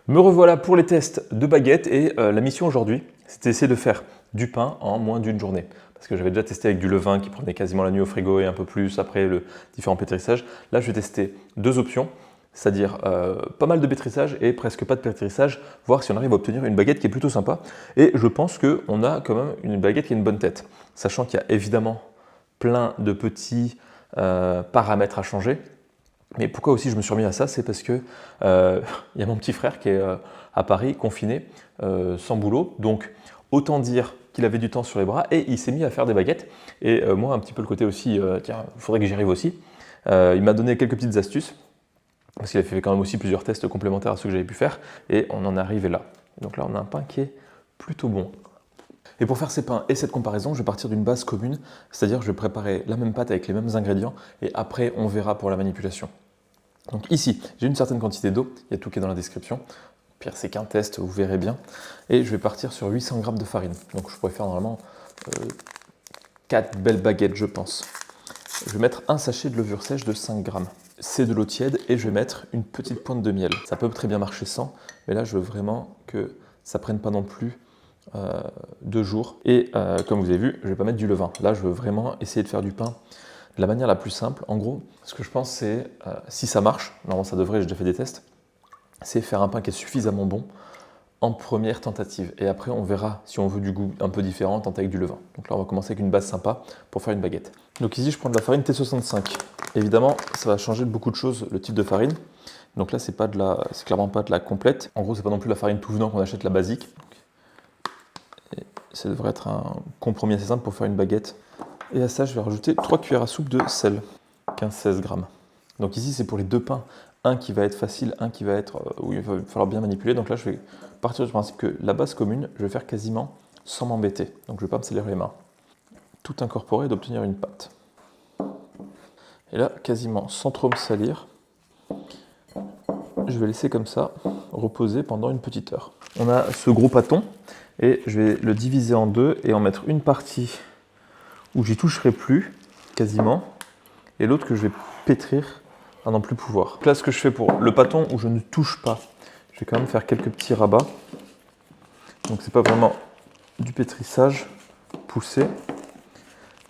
Me revoilà pour les tests de baguettes et la mission aujourd'hui, c'était essayer de faire du pain en moins d'une journée. Parce que j'avais déjà testé avec du levain qui prenait quasiment la nuit au frigo et un peu plus après le différent pétrissage. Là, je vais tester deux options, c'est-à-dire pas mal de pétrissage et presque pas de pétrissage, voir si on arrive à obtenir une baguette qui est plutôt sympa. Et je pense qu'on a quand même une baguette qui a une bonne tête, sachant qu'il y a évidemment plein de petits paramètres à changer. Mais pourquoi aussi je me suis remis à ça, c'est parce que y a mon petit frère qui est à Paris, confiné, sans boulot. Donc autant dire qu'il avait du temps sur les bras et il s'est mis à faire des baguettes. Et moi, un petit peu le côté aussi, tiens, il faudrait que j'y arrive aussi. Il m'a donné quelques petites astuces, parce qu'il a fait quand même aussi plusieurs tests complémentaires à ceux que j'avais pu faire. Et on en est arrivé là. Donc là, on a un pain qui est plutôt bon. Et pour faire ces pains et cette comparaison, je vais partir d'une base commune, c'est-à-dire je vais préparer la même pâte avec les mêmes ingrédients et après on verra pour la manipulation. Donc ici, j'ai une certaine quantité d'eau, il y a tout qui est dans la description. Au pire, c'est qu'un test, vous verrez bien. Et je vais partir sur 800 g de farine. Donc je pourrais faire normalement 4 belles baguettes, je pense. Je vais mettre un sachet de levure sèche de 5 g. C'est de l'eau tiède et je vais mettre une petite pointe de miel. Ça peut très bien marcher sans, mais là je veux vraiment que ça prenne pas non plus 2 jours. Et comme vous avez vu, je ne vais pas mettre du levain. Là, je veux vraiment essayer de faire du pain de la manière la plus simple. En gros, ce que je pense, c'est, si ça marche, normalement ça devrait, j'ai déjà fait des tests, c'est faire un pain qui est suffisamment bon en première tentative. Et après, on verra si on veut du goût un peu différent, tenter avec du levain. Donc là, on va commencer avec une base sympa pour faire une baguette. Donc ici, je prends de la farine T65. Évidemment, ça va changer de beaucoup de choses, le type de farine. Donc là, c'est clairement pas de la complète. En gros, c'est pas non plus la farine tout venant qu'on achète, la basique. Et ça devrait être un compromis assez simple pour faire une baguette. Et à ça, je vais rajouter 3 cuillères à soupe de sel, 15-16 g. Donc ici, c'est pour les deux pains. Un qui va être facile, un qui va être où il va falloir bien manipuler. Donc là, je vais partir du principe que la base commune, je vais faire quasiment sans m'embêter. Donc je ne vais pas me salir les mains. Tout incorporer et d'obtenir une pâte. Et là, quasiment sans trop me salir, je vais laisser comme ça reposer pendant une petite heure. On a ce gros pâton et je vais le diviser en deux et en mettre une partie où j'y toucherai plus, quasiment, et l'autre que je vais pétrir à n'en plus pouvoir. Donc là, ce que je fais pour le pâton où je ne touche pas, je vais quand même faire quelques petits rabats. Donc c'est pas vraiment du pétrissage poussé.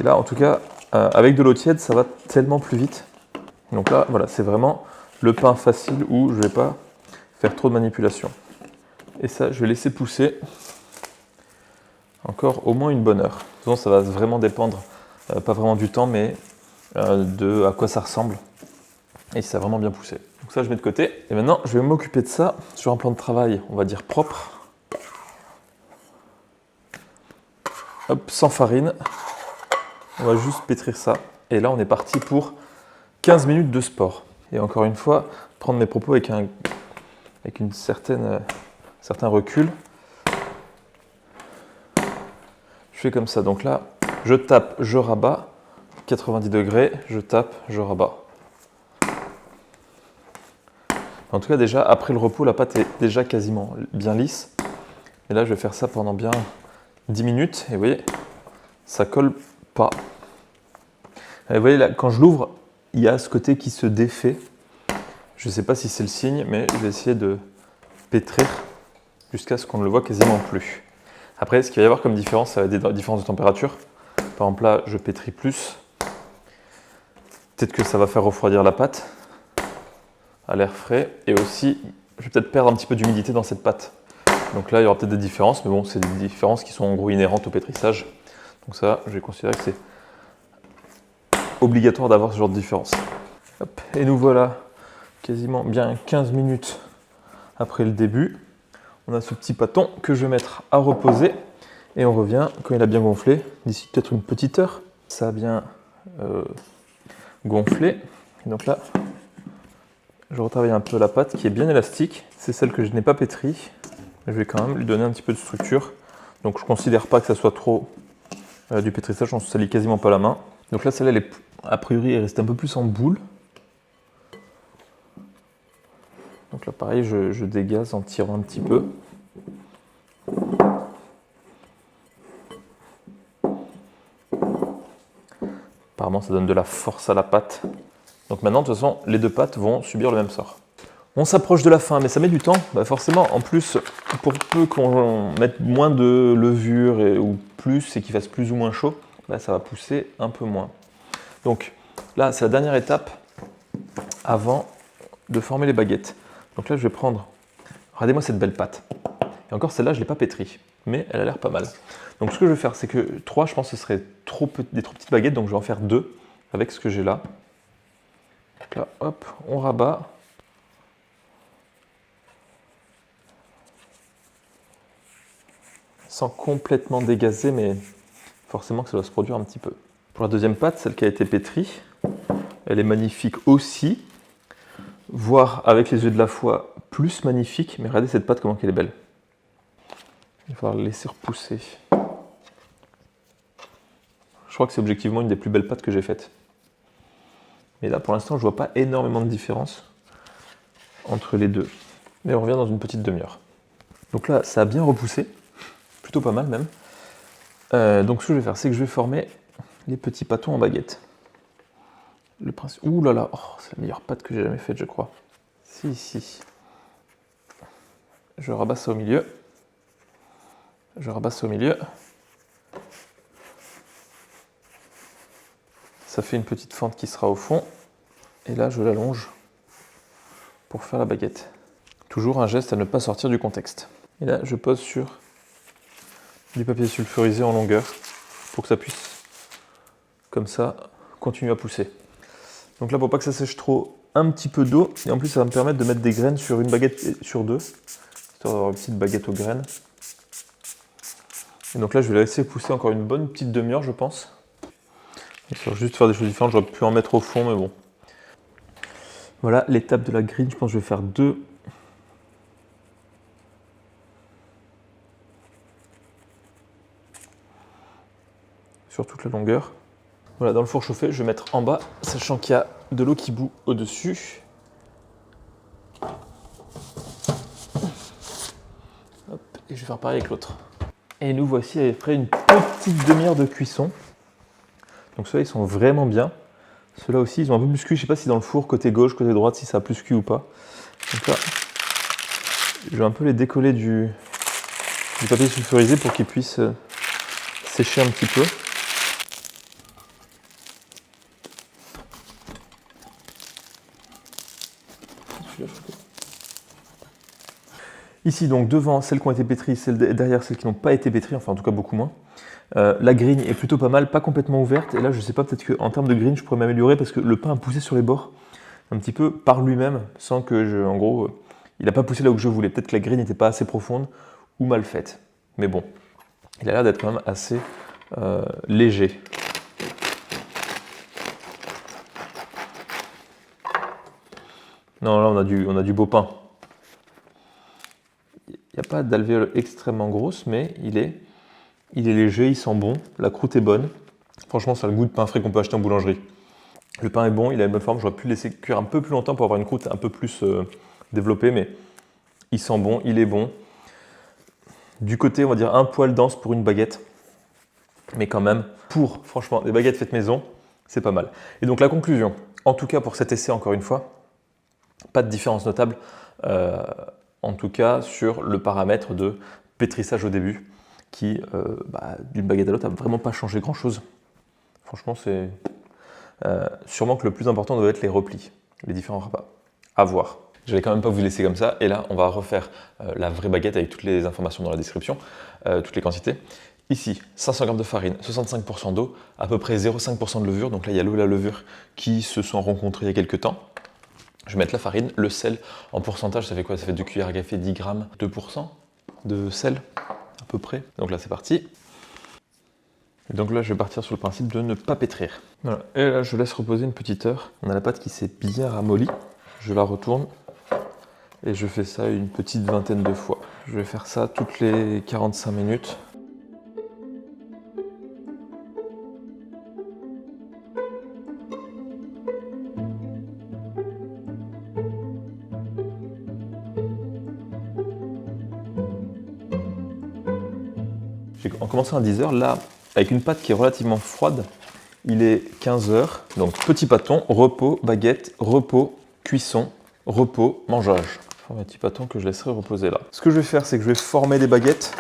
Et là, en tout cas, avec de l'eau tiède, ça va tellement plus vite. Donc là, voilà, c'est vraiment le pain facile où je ne vais pas faire trop de manipulation. Et ça, je vais laisser pousser encore au moins une bonne heure. De toute façon, ça va vraiment dépendre, pas vraiment du temps, mais de à quoi ça ressemble et si ça a vraiment bien poussé. Donc ça, je mets de côté. Et maintenant, je vais m'occuper de ça sur un plan de travail, on va dire propre. Hop, sans farine. On va juste pétrir ça. Et là, on est parti pour 15 minutes de sport. Et encore une fois, prendre mes propos avec un certain recul. Je fais comme ça. Donc là, je tape, je rabats. 90 degrés, je tape, je rabats. En tout cas, déjà, après le repos, la pâte est déjà quasiment bien lisse. Et là, je vais faire ça pendant bien 10 minutes. Et vous voyez, ça colle pas. Et vous voyez, là, quand je l'ouvre, il y a ce côté qui se défait. Je ne sais pas si c'est le signe, mais je vais essayer de pétrir jusqu'à ce qu'on ne le voit quasiment plus. Après, ce qu'il va y avoir comme différence, ça va être des différences de température. Par exemple, là, je pétris plus. Peut-être que ça va faire refroidir la pâte à l'air frais. Et aussi, je vais peut-être perdre un petit peu d'humidité dans cette pâte. Donc là, il y aura peut-être des différences, mais bon, c'est des différences qui sont en gros inhérentes au pétrissage. Donc ça, je vais considérer que c'est obligatoire d'avoir ce genre de différence. Hop, et nous voilà quasiment bien 15 minutes après le début. On a ce petit pâton que je vais mettre à reposer et on revient quand il a bien gonflé, d'ici peut-être une petite heure. Ça a bien gonflé. Et donc là, je retravaille un peu la pâte qui est bien élastique. C'est celle que je n'ai pas pétrie. Je vais quand même lui donner un petit peu de structure. Donc je ne considère pas que ça soit trop du pétrissage, on ne se salit quasiment pas la main. Donc là, celle-là, elle est, a priori, elle reste un peu plus en boule. Donc là, pareil, je dégaze en tirant un petit peu. Apparemment, ça donne de la force à la pâte. Donc maintenant, de toute façon, les deux pâtes vont subir le même sort. On s'approche de la fin, mais ça met du temps. Bah forcément, en plus, pour peu qu'on mette moins de levure ou plus et qu'il fasse plus ou moins chaud, bah ça va pousser un peu moins. Donc là, c'est la dernière étape avant de former les baguettes. Donc là, je vais prendre, regardez-moi cette belle pâte. Et encore, celle-là, je ne l'ai pas pétrie, mais elle a l'air pas mal. Donc ce que je vais faire, c'est que 3, je pense que ce serait des trop petites baguettes, donc je vais en faire 2 avec ce que j'ai là. Donc là, hop, on rabat. Sans complètement dégazer, mais forcément que ça doit se produire un petit peu. Pour la deuxième pâte, celle qui a été pétrie, elle est magnifique aussi, voire avec les yeux de la foi, plus magnifique. Mais regardez cette pâte, comment elle est belle. Il va falloir la laisser repousser. Je crois que c'est objectivement une des plus belles pâtes que j'ai faites. Mais là, pour l'instant, je vois pas énormément de différence entre les deux. Mais on revient dans une petite demi-heure. Donc là, ça a bien repoussé. Plutôt pas mal même. Donc ce que je vais faire, c'est que je vais former les petits pâtons en baguette. Le principe. Ouh là là, oh, c'est la meilleure pâte que j'ai jamais faite, je crois. Si. Je rabasse au milieu. Ça fait une petite fente qui sera au fond. Et là, je l'allonge pour faire la baguette. Toujours un geste à ne pas sortir du contexte. Et là, je pose sur du papier sulfurisé en longueur pour que ça puisse, comme ça, continuer à pousser. Donc là, pour pas que ça sèche trop, un petit peu d'eau. Et en plus, ça va me permettre de mettre des graines sur une baguette et sur 2. Histoire d'avoir une petite baguette aux graines. Et donc là, je vais la laisser pousser encore une bonne petite demi-heure, je pense. Il juste faire des choses différentes. J'aurais pu en mettre au fond, mais bon. Voilà, l'étape de la green, je pense que je vais faire 2. Sur toute la longueur. Voilà, dans le four chauffé, je vais mettre en bas, sachant qu'il y a de l'eau qui bout au-dessus. Hop, et je vais faire pareil avec l'autre. Et nous voici après une petite demi-heure de cuisson. Donc ceux-là, ils sont vraiment bien. Ceux-là aussi, ils ont un peu plus cuit. Je ne sais pas si dans le four, côté gauche, côté droite, si ça a plus cuit ou pas. Donc là, je vais un peu les décoller du papier sulfurisé pour qu'ils puissent sécher un petit peu. Ici, donc devant celles qui ont été pétries, derrière celles qui n'ont pas été pétries, enfin en tout cas beaucoup moins. La grille est plutôt pas mal, pas complètement ouverte. Et là, je sais pas, peut-être qu'en termes de grille, je pourrais m'améliorer parce que le pain a poussé sur les bords un petit peu par lui-même, sans que en gros, il n'a pas poussé là où je voulais. Peut-être que la grille n'était pas assez profonde ou mal faite. Mais bon, il a l'air d'être quand même assez léger. Non, là, on a du beau pain. Il n'y a pas d'alvéole extrêmement grosse, mais il est léger, il sent bon, la croûte est bonne. Franchement, ça a le goût de pain frais qu'on peut acheter en boulangerie. Le pain est bon, il a une bonne forme, j'aurais pu le laisser cuire un peu plus longtemps pour avoir une croûte un peu plus développée, mais il sent bon, il est bon. Du côté, on va dire un poil dense pour une baguette, mais quand même, franchement, des baguettes faites maison, c'est pas mal. Et donc la conclusion, en tout cas pour cet essai encore une fois, pas de différence notable, en tout cas sur le paramètre de pétrissage au début, qui, d'une baguette à l'autre, n'a vraiment pas changé grand-chose. Franchement, c'est sûrement que le plus important doit être les replis, les différents rabats. À voir. Je vais quand même pas vous laisser comme ça. Et là, on va refaire la vraie baguette avec toutes les informations dans la description, toutes les quantités. Ici, 500 g de farine, 65% d'eau, à peu près 0,5% de levure. Donc là, il y a l'eau et la levure qui se sont rencontrés il y a quelques temps. Je vais mettre la farine, le sel en pourcentage, ça fait quoi? Ça fait 2 cuillères à café, 10 grammes, 2% de sel à peu près. Donc là c'est parti. Et donc là je vais partir sur le principe de ne pas pétrir. Voilà. Et là je laisse reposer une petite heure. On a la pâte qui s'est bien ramollie. Je la retourne et je fais ça une petite vingtaine de fois. Je vais faire ça toutes les 45 minutes. En commençant à 10h, là, avec une pâte qui est relativement froide, il est 15h. Donc petit pâton, repos, baguette, repos, cuisson. repos, mangeage. Forme-t-il pas tant que je laisserai reposer là. Ce que je vais faire, c'est que je vais former des baguettes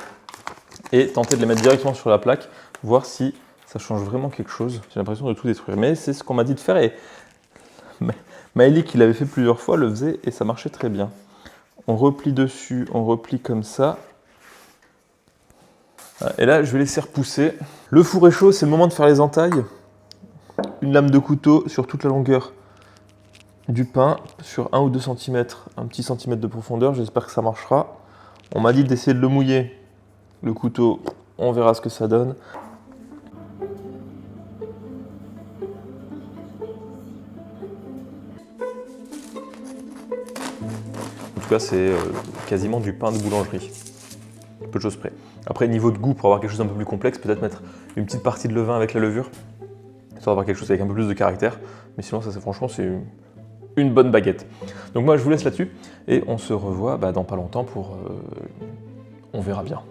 et tenter de les mettre directement sur la plaque, voir si ça change vraiment quelque chose. J'ai l'impression de tout détruire, mais c'est ce qu'on m'a dit de faire et Maëlie, qui l'avait fait plusieurs fois, le faisait et ça marchait très bien. On replie dessus, on replie comme ça. Et là, je vais laisser repousser. Le four est chaud, c'est le moment de faire les entailles. Une lame de couteau sur toute la longueur du pain, sur 1 ou 2 cm, un petit centimètre de profondeur, j'espère que ça marchera. On m'a dit d'essayer de le mouiller. Le couteau, on verra ce que ça donne. En tout cas, c'est quasiment du pain de boulangerie. Peu de choses près. Après, niveau de goût, pour avoir quelque chose d'un peu plus complexe, peut-être mettre une petite partie de levain avec la levure, histoire d'avoir quelque chose avec un peu plus de caractère. Mais sinon, ça, franchement, c'est une bonne baguette. Donc moi, je vous laisse là-dessus et on se revoit dans pas longtemps pour... on verra bien.